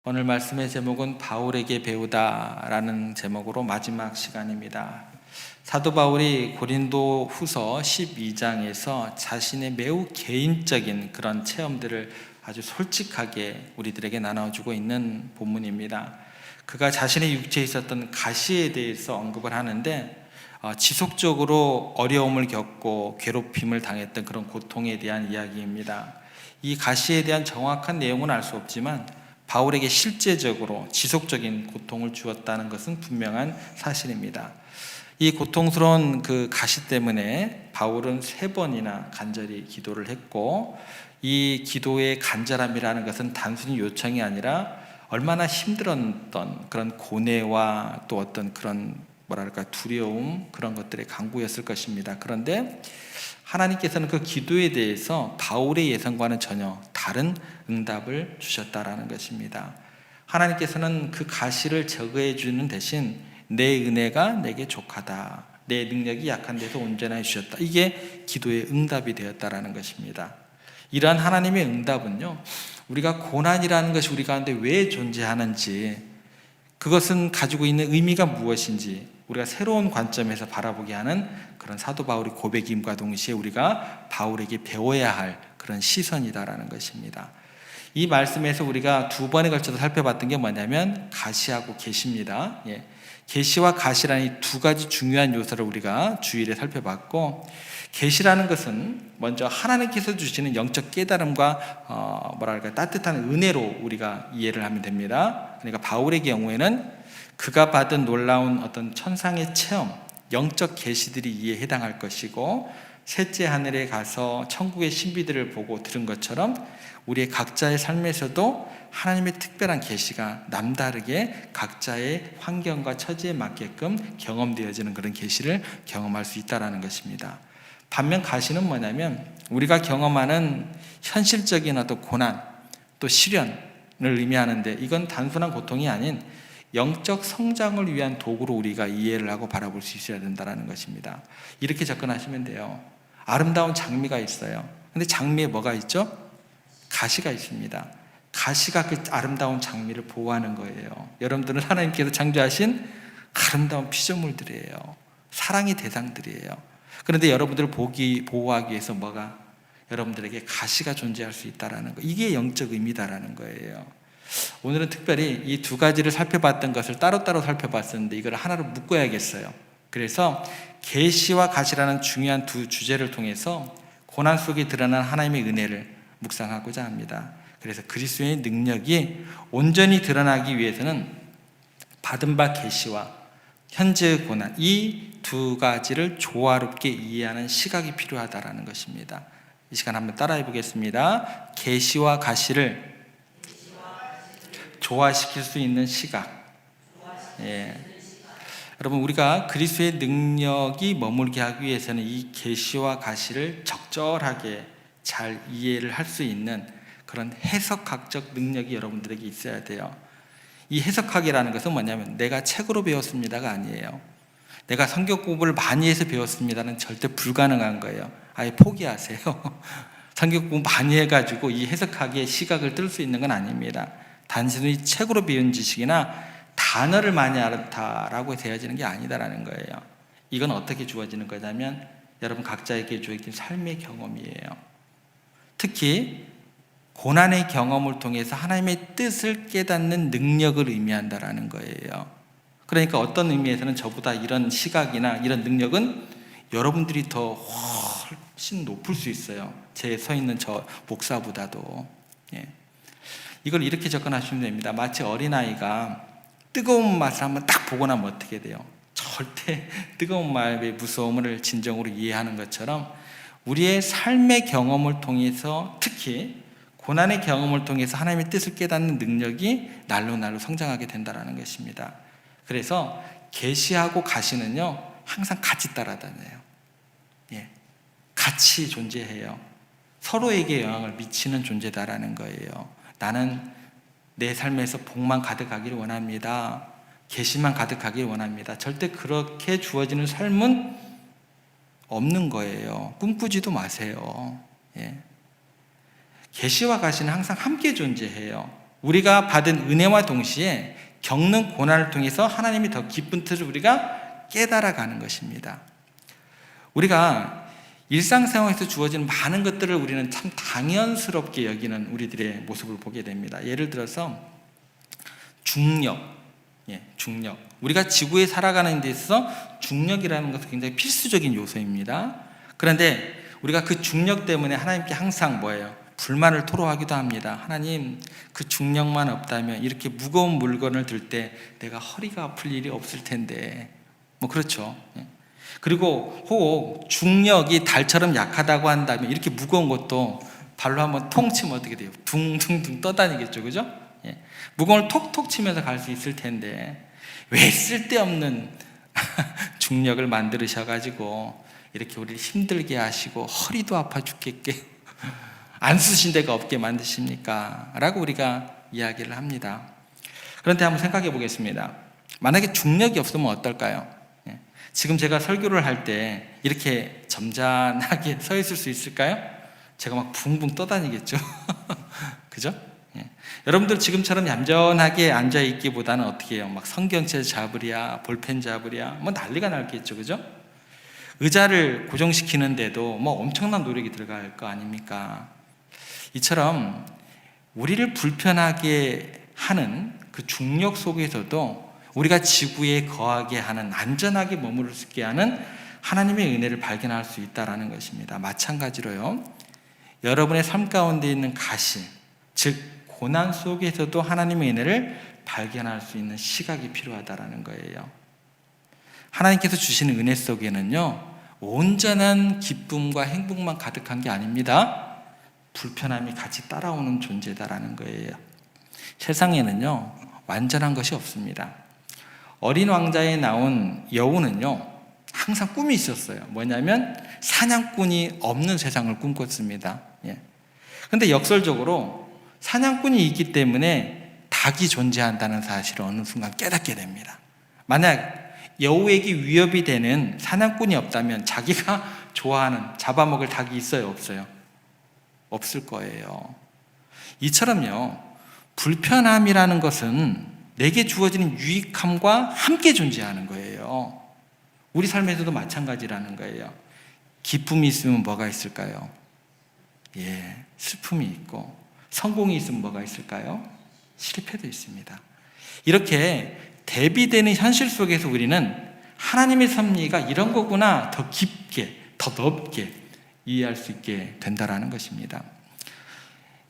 오늘 말씀의 제목은 바울에게 배우다라는 제목으로 마지막 시간입니다. 사도 바울이 고린도 후서 12장에서 자신의 매우 개인적인 그런 체험들을 아주 솔직하게 우리들에게 나눠주고 있는 본문입니다. 그가 자신의 육체에 있었던 가시에 대해서 언급을 하는데 지속적으로 어려움을 겪고 괴롭힘을 당했던 그런 고통에 대한 이야기입니다. 이 가시에 대한 정확한 내용은 알 수 없지만 바울에게 실제적으로 지속적인 고통을 주었다는 것은 분명한 사실입니다. 이 고통스러운 그 가시 때문에 바울은 3번이나 간절히 기도를 했고, 이 기도의 간절함이라는 것은 단순히 요청이 아니라 얼마나 힘들었던 그런 고뇌와 또 어떤 그런 두려움, 그런 것들의 강구였을 것입니다. 그런데 하나님께서는 그 기도에 대해서 바울의 예상과는 전혀 다른 응답을 주셨다라는 것입니다. 하나님께서는 그 가시를 제거해 주는 대신 내 은혜가 내게 족하다, 내 능력이 약한 데서 온전해 주셨다, 이게 기도의 응답이 되었다라는 것입니다. 이러한 하나님의 응답은요, 우리가 고난이라는 것이 우리 가운데 왜 존재하는지, 그것은 가지고 있는 의미가 무엇인지 우리가 새로운 관점에서 바라보게 하는 그런 사도 바울의 고백임과 동시에 우리가 바울에게 배워야 할 그런 시선이다라는 것입니다. 이 말씀에서 우리가 2번에 걸쳐서 살펴봤던 게 뭐냐면 가시하고 계시입니다. 계시와 가시라는 이 2가지 중요한 요소를 우리가 주일에 살펴봤고, 계시라는 것은 먼저 하나님께서 주시는 영적 깨달음과 따뜻한 은혜로 우리가 이해를 하면 됩니다. 그러니까 바울의 경우에는 그가 받은 놀라운 어떤 천상의 체험, 영적 계시들이 이에 해당할 것이고, 셋째 하늘에 가서 천국의 신비들을 보고 들은 것처럼 우리의 각자의 삶에서도 하나님의 특별한 계시가 남다르게 각자의 환경과 처지에 맞게끔 경험되어지는 그런 계시를 경험할 수 있다는 것입니다. 반면 가시는 뭐냐면 우리가 경험하는 현실적인 어떤 고난 또 시련을 의미하는데, 이건 단순한 고통이 아닌 영적 성장을 위한 도구로 우리가 이해를 하고 바라볼 수 있어야 된다는 것입니다. 이렇게 접근하시면 돼요. 아름다운 장미가 있어요. 근데 장미에 뭐가 있죠? 가시가 있습니다. 가시가 그 아름다운 장미를 보호하는 거예요. 여러분들은 하나님께서 창조하신 아름다운 피조물들이에요. 사랑의 대상들이에요. 그런데 여러분들을 보호하기 위해서 여러분들에게 가시가 존재할 수 있다는 거, 이게 영적 의미다라는 거예요. 오늘은 특별히 이 2가지를 살펴봤던 것을 따로따로 살펴봤었는데 이걸 하나로 묶어야겠어요. 그래서 계시와 가시라는 중요한 2 주제를 통해서 고난 속에 드러난 하나님의 은혜를 묵상하고자 합니다. 그래서 그리스도의 능력이 온전히 드러나기 위해서는 받은 바 계시와 현재의 고난, 이 2가지를 조화롭게 이해하는 시각이 필요하다는 것입니다. 이 시간 한번 따라해 보겠습니다. 계시와 가시를 조화시킬 수 있는 시각. 여러분, 우리가 그리스도의 능력이 머물게 하기 위해서는 이 계시와 가시를 적절하게 잘 이해를 할 수 있는 그런 해석학적 능력이 여러분들에게 있어야 돼요. 이 해석학이라는 것은 뭐냐면 내가 책으로 배웠습니다가 아니에요. 내가 성경 공부를 많이 해서 배웠습니다는 절대 불가능한 거예요. 아예 포기하세요. 성경 공부 많이 해가지고 이 해석학의 시각을 뜰 수 있는 건 아닙니다. 단순히 책으로 배운 지식이나 단어를 많이 알았다라고 되어지는 게 아니다라는 거예요. 이건 어떻게 주어지는 거냐면 여러분 각자에게 주어진 삶의 경험이에요. 특히 고난의 경험을 통해서 하나님의 뜻을 깨닫는 능력을 의미한다라는 거예요. 그러니까 어떤 의미에서는 저보다 이런 시각이나 이런 능력은 여러분들이 더 훨씬 높을 수 있어요. 제 서 있는 저 목사보다도. 이걸 이렇게 접근하시면 됩니다. 마치 어린아이가 뜨거운 맛을 한번 딱 보고 나면 어떻게 돼요? 절대 뜨거운 맛의 무서움을 진정으로 이해하는 것처럼 우리의 삶의 경험을 통해서, 특히 고난의 경험을 통해서 하나님의 뜻을 깨닫는 능력이 날로 날로 성장하게 된다는 것입니다. 그래서 계시하고 가시는요 항상 같이 따라다녀요. 같이 존재해요. 서로에게 영향을 미치는 존재다라는 거예요. 나는 내 삶에서 복만 가득하기를 원합니다. 계시만 가득하기를 원합니다. 절대 그렇게 주어지는 삶은 없는 거예요. 꿈꾸지도 마세요. 계시와 가시는 항상 함께 존재해요. 우리가 받은 은혜와 동시에 겪는 고난을 통해서 하나님이 더 기쁜 뜻을 우리가 깨달아가는 것입니다. 우리가 일상생활에서 주어지는 많은 것들을 우리는 참 당연스럽게 여기는 우리들의 모습을 보게 됩니다. 예를 들어서 중력. 중력. 우리가 지구에 살아가는 데 있어서 중력이라는 것은 굉장히 필수적인 요소입니다. 그런데 우리가 그 중력 때문에 하나님께 항상 불만을 토로하기도 합니다. 하나님, 그 중력만 없다면 이렇게 무거운 물건을 들 때 내가 허리가 아플 일이 없을 텐데. 그렇죠. 그리고 혹 중력이 달처럼 약하다고 한다면 이렇게 무거운 것도 발로 한번 통 치면 어떻게 돼요? 둥둥둥 떠다니겠죠. 그죠? 무거운 걸 톡톡 치면서 갈 수 있을 텐데 왜 쓸데없는 중력을 만들으셔가지고 이렇게 우리를 힘들게 하시고 허리도 아파 죽겠게 안 쓰신 데가 없게 만드십니까? 라고 우리가 이야기를 합니다. 그런데 한번 생각해 보겠습니다. 만약에 중력이 없으면 어떨까요? 지금 제가 설교를 할 때 이렇게 점잖하게 서 있을 수 있을까요? 제가 막 붕붕 떠다니겠죠. 그죠? 여러분들 지금처럼 얌전하게 앉아있기보다는 어떻게 해요? 막 성경책 잡으랴, 볼펜 잡으랴, 난리가 날겠죠. 그죠? 의자를 고정시키는데도 엄청난 노력이 들어갈 거 아닙니까? 이처럼 우리를 불편하게 하는 그 중력 속에서도 우리가 지구에 거하게 하는, 안전하게 머무를 수 있게 하는 하나님의 은혜를 발견할 수 있다는 것입니다. 마찬가지로요, 여러분의 삶 가운데 있는 가시, 즉 고난 속에서도 하나님의 은혜를 발견할 수 있는 시각이 필요하다는 거예요. 하나님께서 주시는 은혜 속에는요, 온전한 기쁨과 행복만 가득한 게 아닙니다. 불편함이 같이 따라오는 존재다라는 거예요. 세상에는요, 완전한 것이 없습니다. 어린 왕자에 나온 여우는요, 항상 꿈이 있었어요. 뭐냐면 사냥꾼이 없는 세상을 꿈꿨습니다. 그런데 역설적으로 사냥꾼이 있기 때문에 닭이 존재한다는 사실을 어느 순간 깨닫게 됩니다. 만약 여우에게 위협이 되는 사냥꾼이 없다면 자기가 좋아하는 잡아먹을 닭이 있어요, 없어요? 없을 거예요. 이처럼요, 불편함이라는 것은 내게 주어지는 유익함과 함께 존재하는 거예요. 우리 삶에서도 마찬가지라는 거예요. 기쁨이 있으면 뭐가 있을까요? 슬픔이 있고, 성공이 있으면 뭐가 있을까요? 실패도 있습니다. 이렇게 대비되는 현실 속에서 우리는 하나님의 섭리가 이런 거구나 더 깊게, 더 넓게 이해할 수 있게 된다는 것입니다.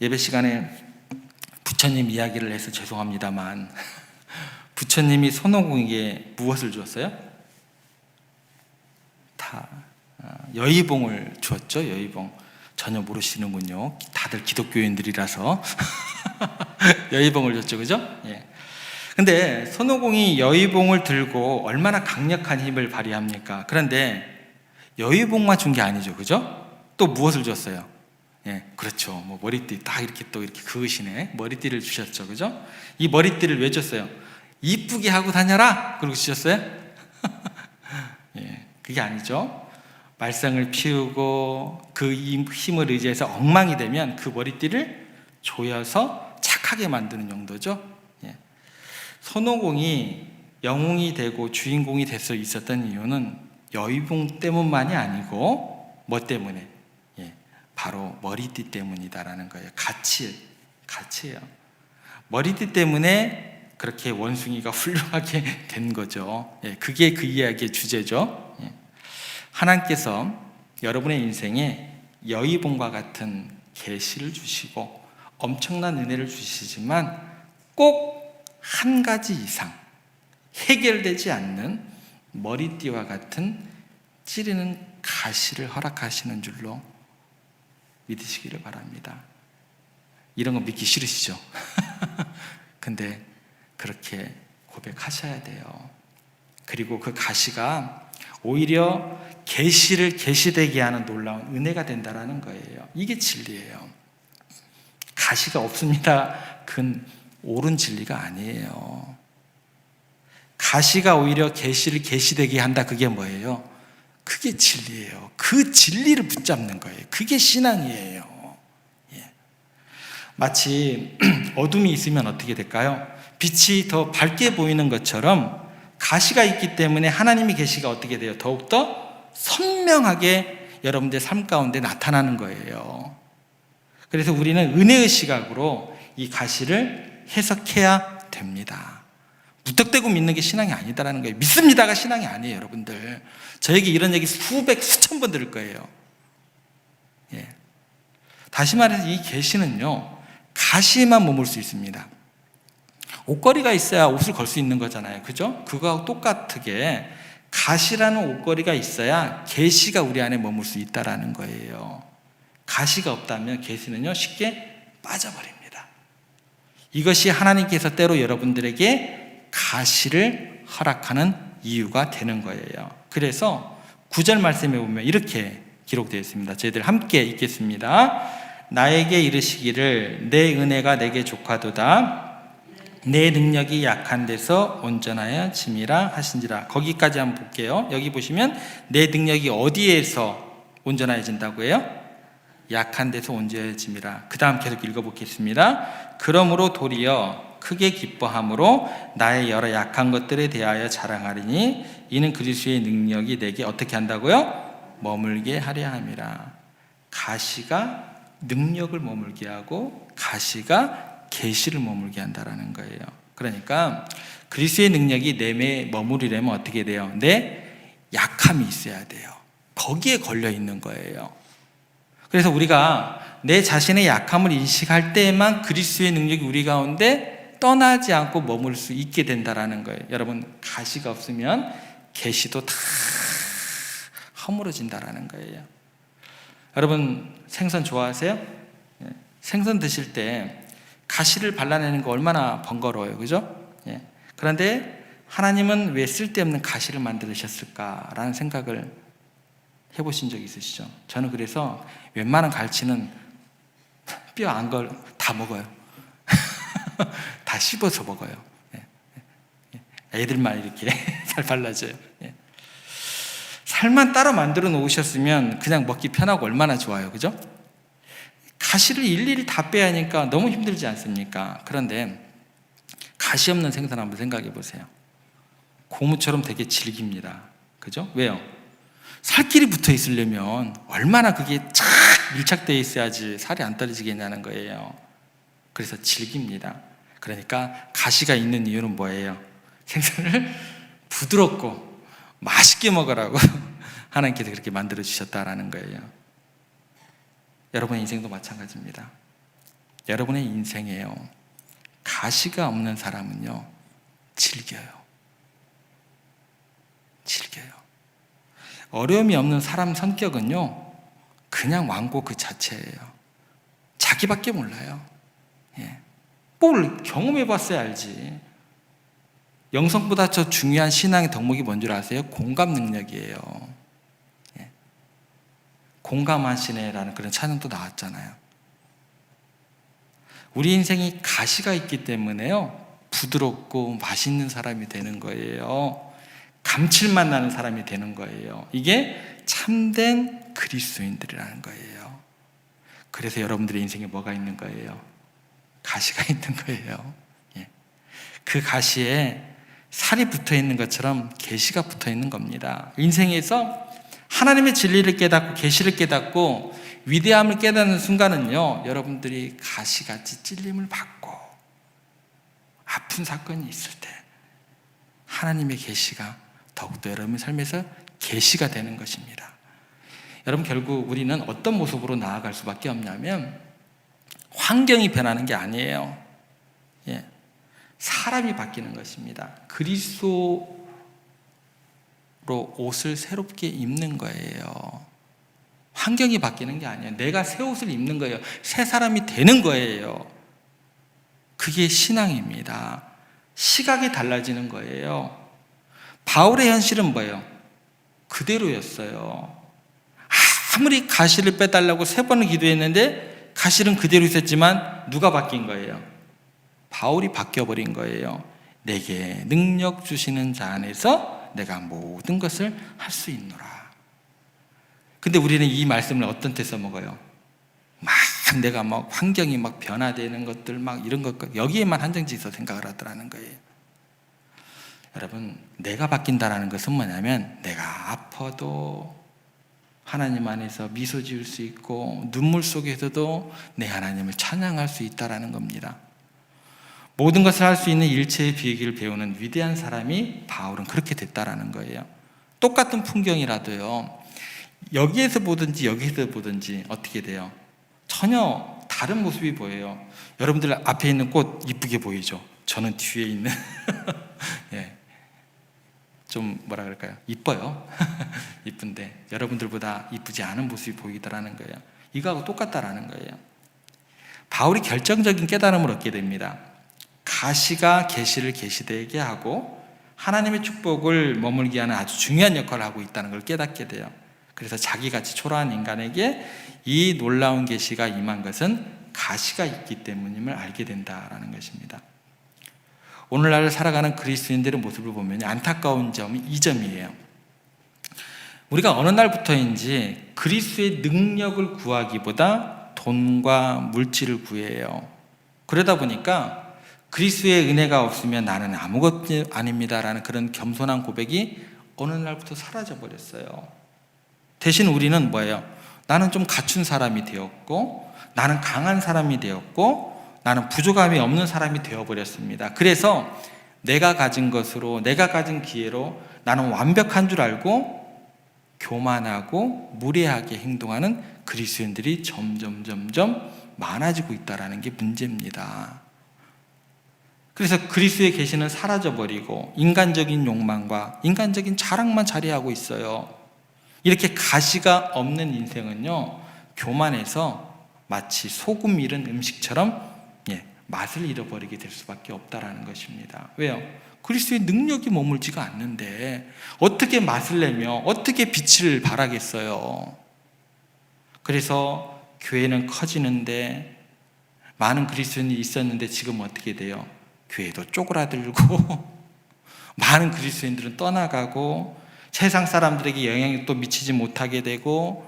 예배 시간에 부처님 이야기를 해서 죄송합니다만, 부처님이 손오공에게 무엇을 주었어요? 여의봉을 주었죠. 여의봉. 전혀 모르시는군요. 다들 기독교인들이라서 여의봉을 줬죠. 그죠? 근데 손오공이 여의봉을 들고 얼마나 강력한 힘을 발휘합니까? 그런데 여의봉만 준 게 아니죠. 그죠? 또 무엇을 줬어요? 그렇죠. 머리띠 딱 이렇게 또 이렇게 그으시네. 머리띠를 주셨죠. 그죠? 이 머리띠를 왜 줬어요? 이쁘게 하고 다녀라! 그러고 주셨어요? 그게 아니죠. 말썽을 피우고 그 힘을 의지해서 엉망이 되면 그 머리띠를 조여서 착하게 만드는 용도죠. 손오공이 영웅이 되고 주인공이 돼서 있었던 이유는 여의봉 때문만이 아니고 뭐 때문에? 바로 머리띠 때문이다라는 거예요. 가치예요. 머리띠 때문에 그렇게 원숭이가 훌륭하게 된 거죠. 그게 그 이야기의 주제죠. 하나님께서 여러분의 인생에 여의봉과 같은 계시를 주시고 엄청난 은혜를 주시지만 꼭 한 가지 이상 해결되지 않는 머리띠와 같은 찌르는 가시를 허락하시는 줄로 믿으시기를 바랍니다. 이런 거 믿기 싫으시죠? 근데 그렇게 고백하셔야 돼요. 그리고 그 가시가 오히려 계시를 계시되게 하는 놀라운 은혜가 된다는 거예요. 이게 진리예요. 가시가 없습니다. 그건 옳은 진리가 아니에요. 가시가 오히려 계시를 계시되게 한다. 그게 뭐예요? 그게 진리예요. 그 진리를 붙잡는 거예요. 그게 신앙이에요. 마치 어둠이 있으면 어떻게 될까요? 빛이 더 밝게 보이는 것처럼 가시가 있기 때문에 하나님의 계시가 어떻게 돼요? 더욱더 선명하게 여러분들의 삶 가운데 나타나는 거예요. 그래서 우리는 은혜의 시각으로 이 가시를 해석해야 됩니다. 무턱대고 믿는 게 신앙이 아니다라는 거예요. 믿습니다가 신앙이 아니에요, 여러분들. 저에게 이런 얘기 수백, 수천 번 들을 거예요. 예. 다시 말해서 이 계시는요, 가시에만 머물 수 있습니다. 옷걸이가 있어야 옷을 걸 수 있는 거잖아요. 그죠? 그거하고 똑같게 가시라는 옷걸이가 있어야 계시가 우리 안에 머물 수 있다라는 거예요. 가시가 없다면 계시는요, 쉽게 빠져버립니다. 이것이 하나님께서 때로 여러분들에게 가시를 허락하는 이유가 되는 거예요. 그래서 9절 말씀에 보면 이렇게 기록되어 있습니다. 저희들 함께 읽겠습니다. 나에게 이르시기를 내 은혜가 내게 족하도다. 내 능력이 약한 데서 온전하여 짐이라 하신지라. 거기까지 한번 볼게요. 여기 보시면 내 능력이 어디에서 온전해진다고 해요? 약한 데서 온전해짐이라. 그 다음 계속 읽어보겠습니다. 그러므로 도리어 크게 기뻐함으로 나의 여러 약한 것들에 대하여 자랑하리니 이는 그리스도의 능력이 내게 어떻게 한다고요? 머물게 하려 함이라. 가시가 능력을 머물게 하고 가시가 계시를 머물게 한다라는 거예요. 그러니까 그리스도의 능력이 내에 머무리려면 어떻게 돼요? 내 약함이 있어야 돼요. 거기에 걸려 있는 거예요. 그래서 우리가 내 자신의 약함을 인식할 때에만 그리스도의 능력이 우리 가운데 떠나지 않고 머물 수 있게 된다라는 거예요. 여러분, 가시가 없으면 계시도 다 허물어진다라는 거예요. 여러분, 생선 좋아하세요? 생선 드실 때 가시를 발라내는 거 얼마나 번거로워요, 그죠? 그런데 하나님은 왜 쓸데없는 가시를 만드셨을까라는 생각을 해보신 적 있으시죠? 저는 그래서 웬만한 갈치는 뼈 안 걸 다 먹어요. 다 씹어서 먹어요. 애들만 이렇게 잘 발라줘요. 살만 따로 만들어 놓으셨으면 그냥 먹기 편하고 얼마나 좋아요, 그죠? 가시를 일일이 다 빼야 하니까 너무 힘들지 않습니까? 그런데 가시 없는 생선 한번 생각해 보세요. 고무처럼 되게 질깁니다. 그죠? 왜요? 살길이 붙어 있으려면 얼마나 그게 착 밀착되어 있어야지 살이 안 떨어지겠냐는 거예요. 그래서 질깁니다. 그러니까 가시가 있는 이유는 뭐예요? 생선을 부드럽고 맛있게 먹으라고 하나님께서 그렇게 만들어 주셨다라는 거예요. 여러분의 인생도 마찬가지입니다. 여러분의 인생에요, 가시가 없는 사람은요, 즐겨요. 어려움이 없는 사람 성격은요, 그냥 완고 그 자체예요. 자기밖에 몰라요. 뭘 경험해 봤어야 알지. 영성보다 더 중요한 신앙의 덕목이 뭔지 아세요? 공감 능력이에요. 공감하시네라는 그런 찬양도 나왔잖아요. 우리 인생이 가시가 있기 때문에요, 부드럽고 맛있는 사람이 되는 거예요. 감칠맛 나는 사람이 되는 거예요. 이게 참된 그리스도인들이라는 거예요. 그래서 여러분들의 인생에 뭐가 있는 거예요? 가시가 있는 거예요. 그 가시에 살이 붙어 있는 것처럼 계시가 붙어 있는 겁니다. 인생에서 하나님의 진리를 깨닫고 계시를 깨닫고 위대함을 깨닫는 순간은요, 여러분들이 가시같이 찔림을 받고 아픈 사건이 있을 때 하나님의 계시가 더욱더 여러분의 삶에서 계시가 되는 것입니다. 여러분, 결국 우리는 어떤 모습으로 나아갈 수밖에 없냐면 환경이 변하는 게 아니에요. 사람이 바뀌는 것입니다. 그리스도로 옷을 새롭게 입는 거예요. 환경이 바뀌는 게 아니에요. 내가 새 옷을 입는 거예요. 새 사람이 되는 거예요. 그게 신앙입니다. 시각이 달라지는 거예요. 바울의 현실은 뭐예요? 그대로였어요. 아무리 가시를 빼달라고 3번을 기도했는데 가시는 그대로 있었지만 누가 바뀐 거예요? 바울이 바뀌어버린 거예요. 내게 능력 주시는 자 안에서 내가 모든 것을 할 수 있노라. 근데 우리는 이 말씀을 어떤 때 써먹어요? 내가 막 환경이 막 변화되는 것들 막 이런 것 여기에만 한정지어서 생각을 하더라는 거예요. 여러분, 내가 바뀐다라는 것은 뭐냐면 내가 아파도 하나님 안에서 미소 지을 수 있고 눈물 속에서도 내 하나님을 찬양할 수 있다라는 겁니다. 모든 것을 할 수 있는 일체의 비기를 배우는 위대한 사람이 바울은 그렇게 됐다라는 거예요. 똑같은 풍경이라도요, 여기에서 보든지 여기에서 보든지 어떻게 돼요? 전혀 다른 모습이 보여요. 여러분들 앞에 있는 꽃 이쁘게 보이죠? 저는 뒤에 있는 예, 좀 뭐라 그럴까요? 이뻐요. 이쁜데 여러분들보다 이쁘지 않은 모습이 보이더라는 거예요. 이거하고 똑같다라는 거예요. 바울이 결정적인 깨달음을 얻게 됩니다. 가시가 계시를 계시되게 하고 하나님의 축복을 머물게 하는 아주 중요한 역할을 하고 있다는 걸 깨닫게 돼요. 그래서 자기같이 초라한 인간에게 이 놀라운 계시가 임한 것은 가시가 있기 때문임을 알게 된다라는 것입니다. 오늘날 살아가는 그리스도인들의 모습을 보면 안타까운 점이 이 점이에요. 우리가 어느 날부터인지 그리스도의 능력을 구하기보다 돈과 물질을 구해요. 그러다 보니까 그리스도의 은혜가 없으면 나는 아무것도 아닙니다라는 그런 겸손한 고백이 어느 날부터 사라져 버렸어요. 대신 우리는 뭐예요? 나는 좀 갖춘 사람이 되었고, 나는 강한 사람이 되었고, 나는 부족함이 없는 사람이 되어버렸습니다. 그래서 내가 가진 것으로, 내가 가진 기회로 나는 완벽한 줄 알고 교만하고 무례하게 행동하는 그리스도인들이 점점 많아지고 있다는 게 문제입니다. 그래서 그리스도의 계시는 사라져버리고 인간적인 욕망과 인간적인 자랑만 자리하고 있어요. 이렇게 가시가 없는 인생은요, 교만해서 마치 소금 잃은 음식처럼 맛을 잃어버리게 될 수밖에 없다라는 것입니다. 왜요? 그리스도의 능력이 머물지가 않는데 어떻게 맛을 내며 어떻게 빛을 발하겠어요? 그래서 교회는 커지는데 많은 그리스도인이 있었는데 지금 어떻게 돼요? 교회도 쪼그라들고 많은 그리스도인들은 떠나가고 세상 사람들에게 영향이 또 미치지 못하게 되고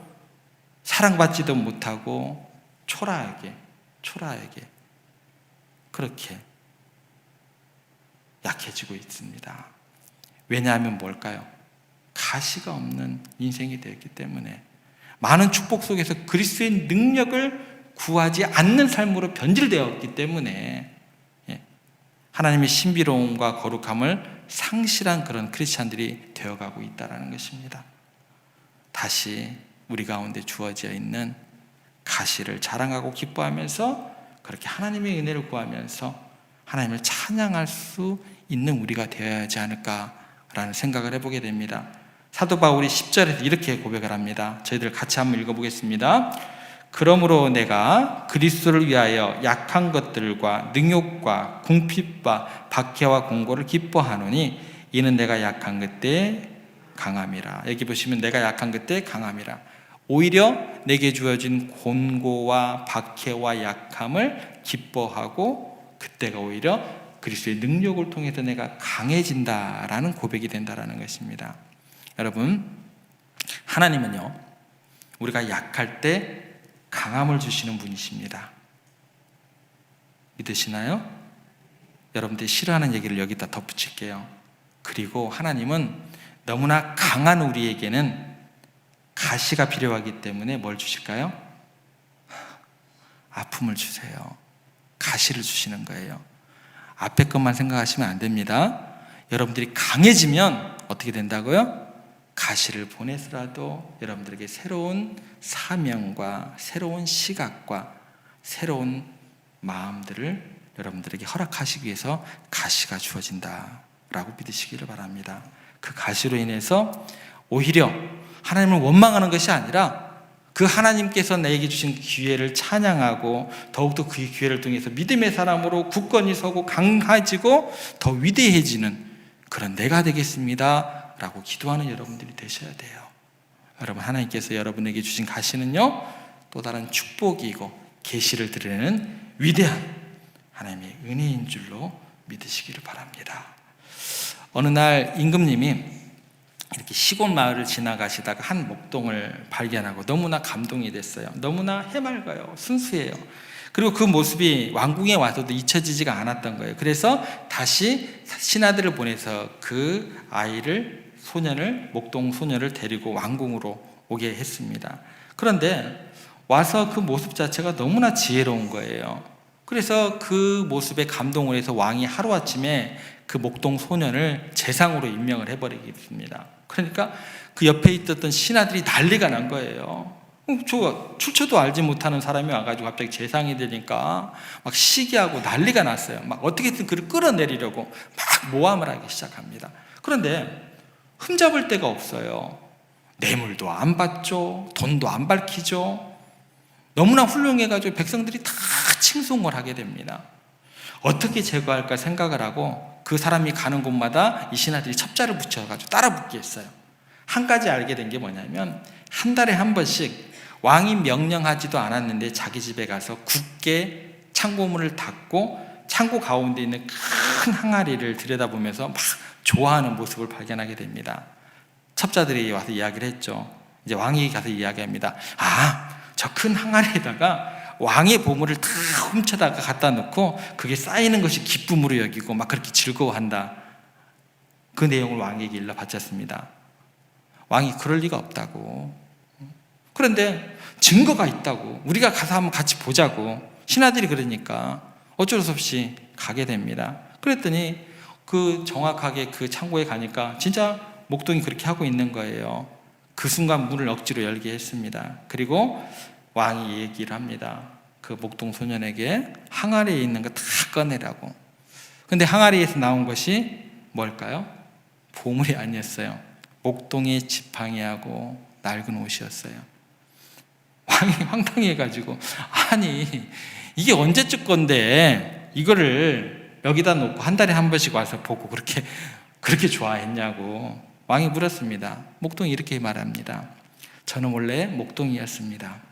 사랑받지도 못하고 초라하게 그렇게 약해지고 있습니다. 왜냐하면 뭘까요? 가시가 없는 인생이 되었기 때문에 많은 축복 속에서 그리스도의 능력을 구하지 않는 삶으로 변질되었기 때문에 하나님의 신비로움과 거룩함을 상실한 그런 크리스찬들이 되어가고 있다는 것입니다. 다시 우리 가운데 주어져 있는 가시를 자랑하고 기뻐하면서 그렇게 하나님의 은혜를 구하면서 하나님을 찬양할 수 있는 우리가 되어야 하지 않을까라는 생각을 해보게 됩니다. 사도 바울이 10절에서 이렇게 고백을 합니다. 저희들 같이 한번 읽어보겠습니다. 그러므로 내가 그리스도를 위하여 약한 것들과 능욕과 궁핍과 박해와 공고를 기뻐하노니 이는 내가 약한 그때 강함이라. 여기 보시면 내가 약한 그때 강함이라. 오히려 내게 주어진 곤고와 박해와 약함을 기뻐하고 그때가 오히려 그리스도의 능력을 통해서 내가 강해진다라는 고백이 된다라는 것입니다. 여러분, 하나님은요, 우리가 약할 때 강함을 주시는 분이십니다. 믿으시나요? 여러분들이 싫어하는 얘기를 여기다 덧붙일게요. 그리고 하나님은 너무나 강한 우리에게는 가시가 필요하기 때문에 뭘 주실까요? 아픔을 주세요. 가시를 주시는 거예요. 앞에 것만 생각하시면 안 됩니다. 여러분들이 강해지면 어떻게 된다고요? 가시를 보내서라도 여러분들에게 새로운 사명과 새로운 시각과 새로운 마음들을 여러분들에게 허락하시기 위해서 가시가 주어진다라고 믿으시기를 바랍니다. 그 가시로 인해서 오히려 하나님을 원망하는 것이 아니라 그 하나님께서 나에게 주신 기회를 찬양하고 더욱더 그 기회를 통해서 믿음의 사람으로 굳건히 서고 강해지고 더 위대해지는 그런 내가 되겠습니다 라고 기도하는 여러분들이 되셔야 돼요. 여러분, 하나님께서 여러분에게 주신 가시는요, 또 다른 축복이고 계시를 드리는 위대한 하나님의 은혜인 줄로 믿으시기를 바랍니다. 어느 날 임금님이 이렇게 시골 마을을 지나가시다가 한 목동을 발견하고 너무나 감동이 됐어요. 너무나 해맑아요. 순수해요. 그리고 그 모습이 왕궁에 와서도 잊혀지지가 않았던 거예요. 그래서 다시 신하들을 보내서 그 아이를, 소년을, 목동 소년을 데리고 왕궁으로 오게 했습니다. 그런데 와서 그 모습 자체가 너무나 지혜로운 거예요. 그래서 그 모습에 감동을 해서 왕이 하루아침에 그 목동 소년을 재상으로 임명을 해버리겠습니다. 그러니까 그 옆에 있었던 신하들이 난리가 난 거예요. 저 출처도 알지 못하는 사람이 와가지고 갑자기 재상이 되니까 막 시기하고 난리가 났어요. 막 어떻게든 그를 끌어내리려고 막 모함을 하기 시작합니다. 그런데 흠잡을 데가 없어요. 뇌물도 안 받죠. 돈도 안 밝히죠. 너무나 훌륭해가지고 백성들이 다 칭송을 하게 됩니다. 어떻게 제거할까 생각을 하고 그 사람이 가는 곳마다 이 신하들이 첩자를 붙여가지고 따라 붙게 했어요. 한 가지 알게 된 게 뭐냐면 한 달에 한 번씩 왕이 명령하지도 않았는데 자기 집에 가서 굳게 창고문을 닫고 창고 가운데 있는 큰 항아리를 들여다보면서 막 좋아하는 모습을 발견하게 됩니다. 첩자들이 와서 이야기를 했죠. 이제 왕이 가서 이야기합니다. 저 큰 항아리에다가 왕의 보물을 다 훔쳐다가 갖다 놓고 그게 쌓이는 것이 기쁨으로 여기고 막 그렇게 즐거워한다. 그 내용을 왕에게 일러 바쳤습니다. 왕이 그럴 리가 없다고. 그런데 증거가 있다고. 우리가 가서 한번 같이 보자고. 신하들이 그러니까 어쩔 수 없이 가게 됩니다. 그랬더니 그 정확하게 그 창고에 가니까 진짜 목동이 그렇게 하고 있는 거예요. 그 순간 문을 억지로 열게 했습니다. 그리고 왕이 얘기를 합니다. 그 목동 소년에게 항아리에 있는 거 다 꺼내라고. 근데 항아리에서 나온 것이 뭘까요? 보물이 아니었어요. 목동의 지팡이하고 낡은 옷이었어요. 왕이 황당해가지고 아니 이게 언제쯤 건데 이거를 여기다 놓고 한 달에 한 번씩 와서 보고 그렇게 좋아했냐고 왕이 물었습니다. 목동이 이렇게 말합니다. 저는 원래 목동이었습니다.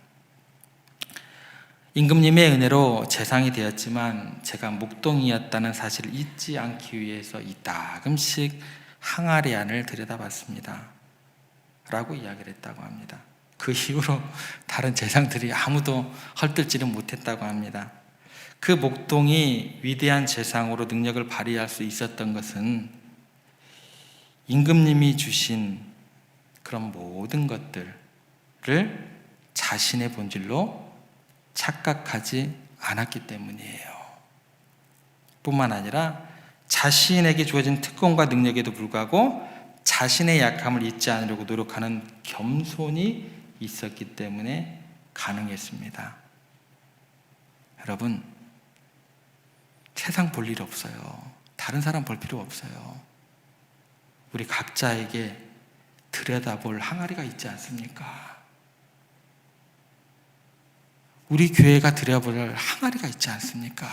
임금님의 은혜로 재상이 되었지만 제가 목동이었다는 사실을 잊지 않기 위해서 이따금씩 항아리 안을 들여다봤습니다. 라고 이야기를 했다고 합니다. 그 이후로 다른 재상들이 아무도 헐뜯지는 못했다고 합니다. 그 목동이 위대한 재상으로 능력을 발휘할 수 있었던 것은 임금님이 주신 그런 모든 것들을 자신의 본질로 착각하지 않았기 때문이에요. 뿐만 아니라 자신에게 주어진 특권과 능력에도 불구하고 자신의 약함을 잊지 않으려고 노력하는 겸손이 있었기 때문에 가능했습니다. 여러분, 세상 볼 일 없어요. 다른 사람 볼 필요 없어요. 우리 각자에게 들여다볼 항아리가 있지 않습니까? 우리 교회가 들여다볼 항아리가 있지 않습니까?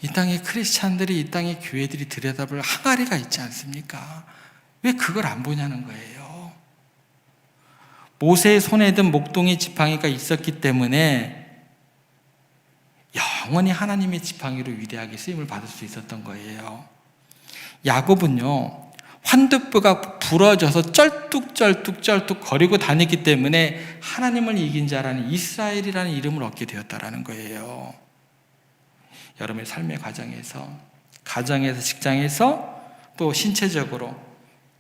이 땅의 크리스찬들이, 이 땅의 교회들이 들여다볼 항아리가 있지 않습니까? 왜 그걸 안 보냐는 거예요. 모세의 손에 든 목동의 지팡이가 있었기 때문에 영원히 하나님의 지팡이로 위대하게 쓰임을 받을 수 있었던 거예요. 야곱은요, 환두뼈가 부러져서 쩔뚝쩔뚝 거리고 다녔기 때문에 하나님을 이긴 자라는 이스라엘이라는 이름을 얻게 되었다라는 거예요. 여러분의 삶의 과정에서, 가정에서, 직장에서, 또 신체적으로,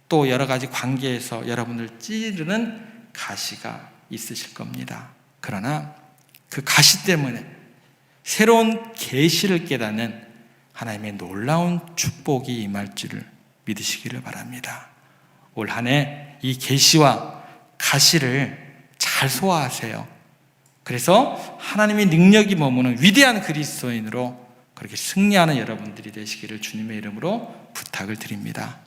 또 여러 가지 관계에서 여러분을 찌르는 가시가 있으실 겁니다. 그러나 그 가시 때문에 새로운 계시를 깨닫는 하나님의 놀라운 축복이 임할 줄을 믿으시기를 바랍니다. 올 한 해 이 계시와 가시를 잘 소화하세요. 그래서 하나님의 능력이 머무는 위대한 그리스도인으로 그렇게 승리하는 여러분들이 되시기를 주님의 이름으로 부탁을 드립니다.